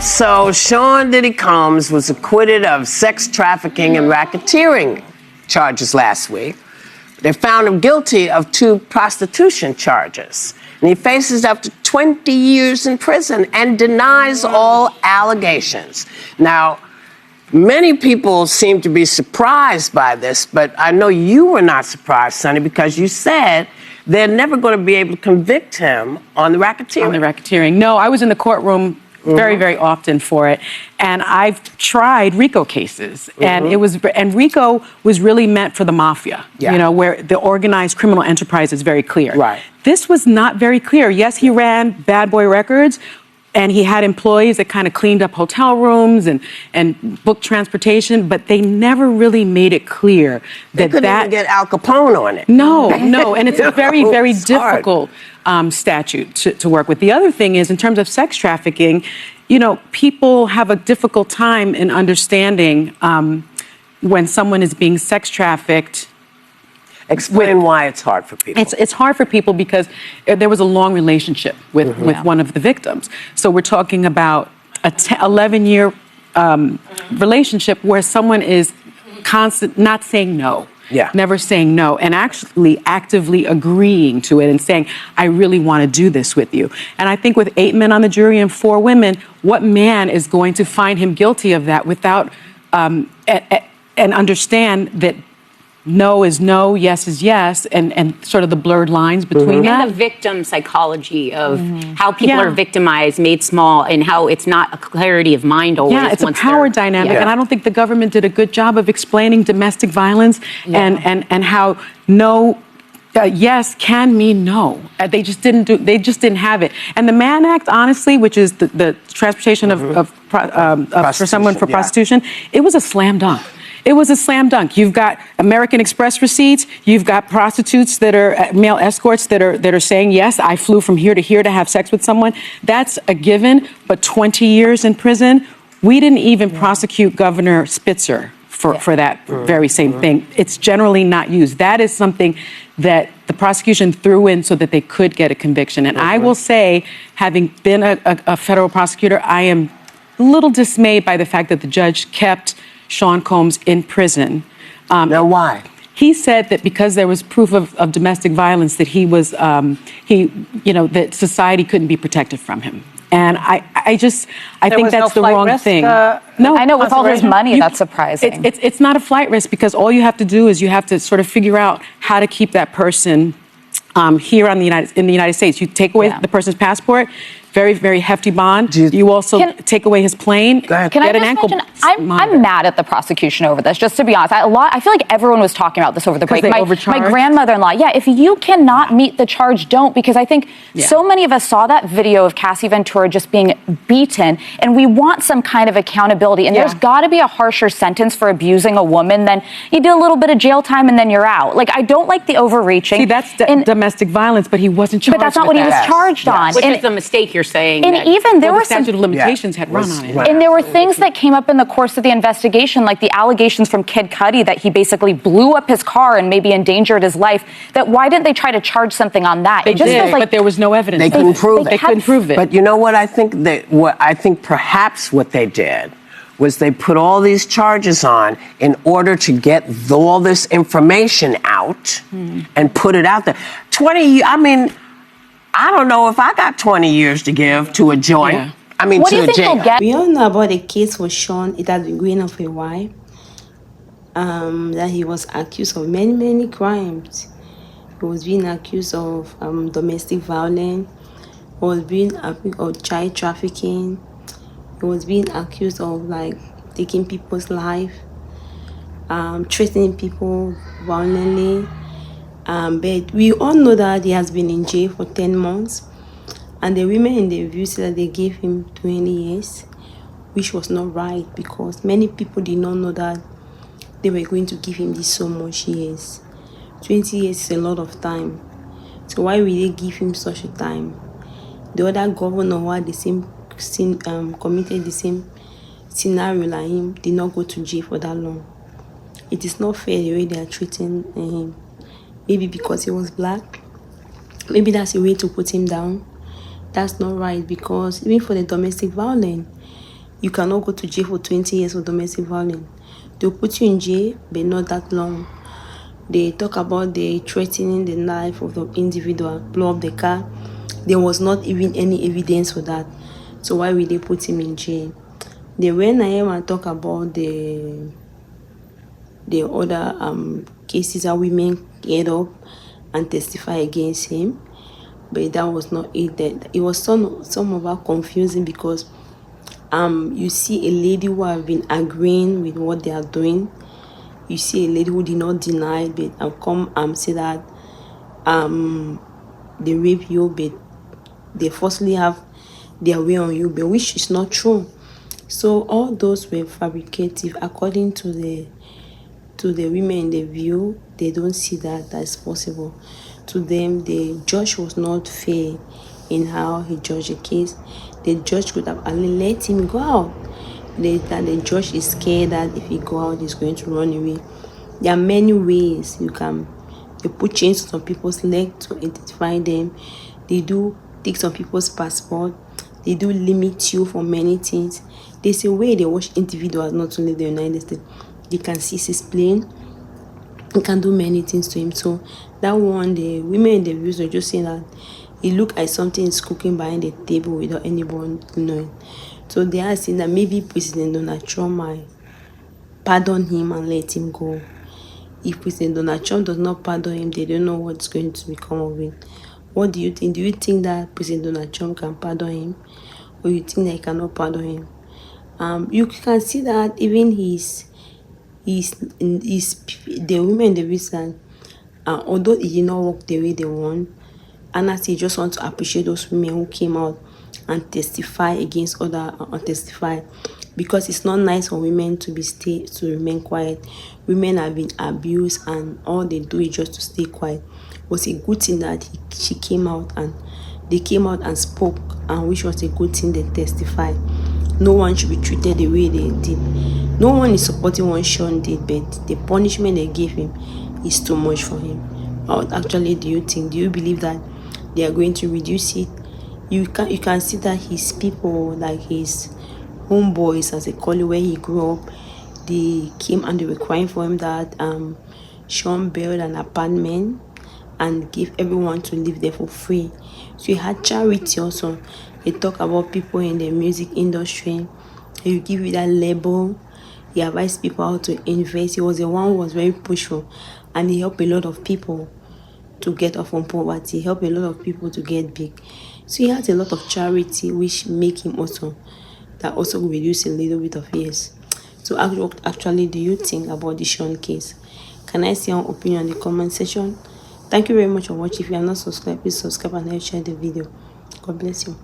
So Sean Diddy Combs was acquitted of sex trafficking and racketeering charges last week. They found him guilty of 2 prostitution charges. And he faces up to 20 years in prison and denies all allegations. Now, many people seem to be surprised by this, but I know you were not surprised, Sonny, because you said they're never going to be able to convict him on the racketeering. On the racketeering. No, I was in the courtroom very, very often for it. And I've tried RICO cases. And RICO was really meant for the mafia, you know, where the organized criminal enterprise is very clear. Right. This was not very clear. Yes, he ran Bad Boy Records, and he had employees that kind of cleaned up hotel rooms and booked transportation, but they never really made it clear that they couldn't even get Al Capone on it. No, and it's a very, very difficult statute to work with. The other thing is, in terms of sex trafficking, you know, people have a difficult time in understanding when someone is being sex trafficked. Explain why it's hard for people. It's hard for people because there was a long relationship with one of the victims. So we're talking about a 11-year relationship where someone is not saying no. Never saying no, and actually actively agreeing to it and saying, I really want to do this with you. And I think with 8 men on the jury and 4 women, what man is going to find him guilty of that without and understand that no is no, yes is yes, and sort of the blurred lines between that. And the victim psychology of how people are victimized, made small, and how it's not a clarity of mind always. Yeah, it's a power dynamic, and I don't think the government did a good job of explaining domestic violence and how no, yes can mean no. They just didn't have it. And the Mann Act, honestly, which is the transportation for someone for prostitution, it was a slam dunk. It was a slam dunk. You've got American Express receipts. You've got prostitutes that are male escorts that are saying, yes, I flew from here to have sex with someone. That's a given, but 20 years in prison. We didn't even prosecute Governor Spitzer for that very same thing. It's generally not used. That is something that the prosecution threw in so that they could get a conviction. And I will say, having been a federal prosecutor, I am a little dismayed by the fact that the judge kept Sean Combs in prison. Now, why? He said that because there was proof of domestic violence, that he was, that society couldn't be protected from him. And I think that's the wrong thing. No, I know with all his money, that's surprising. It's not a flight risk because all you have to do is you have to sort of figure out how to keep that person here in the United States. You take away the person's passport. Very, very hefty bond. You also take away his plane. Can I just mention, I'm mad at the prosecution over this, just to be honest. I feel like everyone was talking about this over the break. My grandmother-in-law, if you cannot meet the charge, don't, because I think so many of us saw that video of Cassie Ventura just being beaten, and we want some kind of accountability, and there's got to be a harsher sentence for abusing a woman than you do a little bit of jail time and then you're out. Like, I don't like the overreaching. See, that's domestic violence, but he wasn't charged But that's not what he was charged on. Which is the mistake you're saying. And even there were statute of limitations had run on it. And there were things that came up in the course of the investigation, like the allegations from Kid Cudi that he basically blew up his car and maybe endangered his life. That why didn't they try to charge something on that? They did, but there was no evidence. They couldn't prove it. They couldn't prove it. But you know what? I think perhaps what they did was they put all these charges on in order to get all this information out and put it out there. I don't know if I got 20 years to give to a joint. I mean, to a jail. We all know about the case for Sean. It has been going on for a while. That he was accused of many, many crimes. He was being accused of domestic violence. He was being accused of child trafficking. He was being accused of taking people's life, threatening people violently. But we all know that he has been in jail for 10 months. And the women in the review said that they gave him 20 years, which was not right because many people did not know that they were going to give him this so much years. 20 years is a lot of time. So why will they give him such a time? The other governor who had the same committed the same scenario like him did not go to jail for that long. It is not fair the way they are treating him. Maybe because he was black. Maybe that's a way to put him down. That's not right because even for the domestic violence, You cannot go to jail for 20 years for domestic violence. They'll put you in jail, but not that long. They talk about the threatening the life of the individual, blow up the car. There was not even any evidence for that. So why will they put him in jail? Then when I am and talk about the other cases that women get up and testify against him, but that was not it. That it was somewhat confusing because you see a lady who have been agreeing with what they are doing. You see a lady who did not deny, but come say that they rape you, but they falsely have their way on you, but which is not true. So all those were fabricative according to the women in the view. They don't see that as possible. To them, the judge was not fair in how he judged the case. The judge could have only let him go out. That the judge is scared that if he go out, he's going to run away. There are many ways they put chains on some people's legs to identify them. They do take some people's passport. They do limit you for many things. There's a way they watch individuals, not only the United States. They can seize his plane. They can do many things to him. So that one, the women in the views were just saying that it looked like something is cooking behind the table without anyone knowing. So they are saying that maybe President Donald Trump might pardon him and let him go. If President Donald Trump does not pardon him, they don't know what's going to become of it. What do you think? Do you think that President Donald Trump can pardon him? Or you think that he cannot pardon him? You can see that even the women in the recent, although it did not work the way they want, and I just want to appreciate those women who came out and testify against other testify, because it's not nice for women to remain quiet. Women have been abused and all they do is just to stay quiet. It was a good thing that she came out and they came out and spoke, and which was a good thing. They testified. No one should be treated the way they did. No one is supporting what Sean did, but the punishment they gave him is too much for him. What actually do you think? Do you believe that they are going to reduce it? You can see that his people, like his homeboys, as they call it, where he grew up, they came and they were crying for him that Sean built an apartment and gave everyone to live there for free. So he had charity also. They talk about people in the music industry. He give you that label. He advised people how to invest. He was the one who was very pushful, and he helped a lot of people to get off from poverty. He helped a lot of people to get big. So he has a lot of charity, which make him also reduce a little bit of years. So what actually do you think about the Sean case? Can I see your opinion in the comment section? Thank you very much for watching. If you are not subscribed, please subscribe and share the video. God bless you.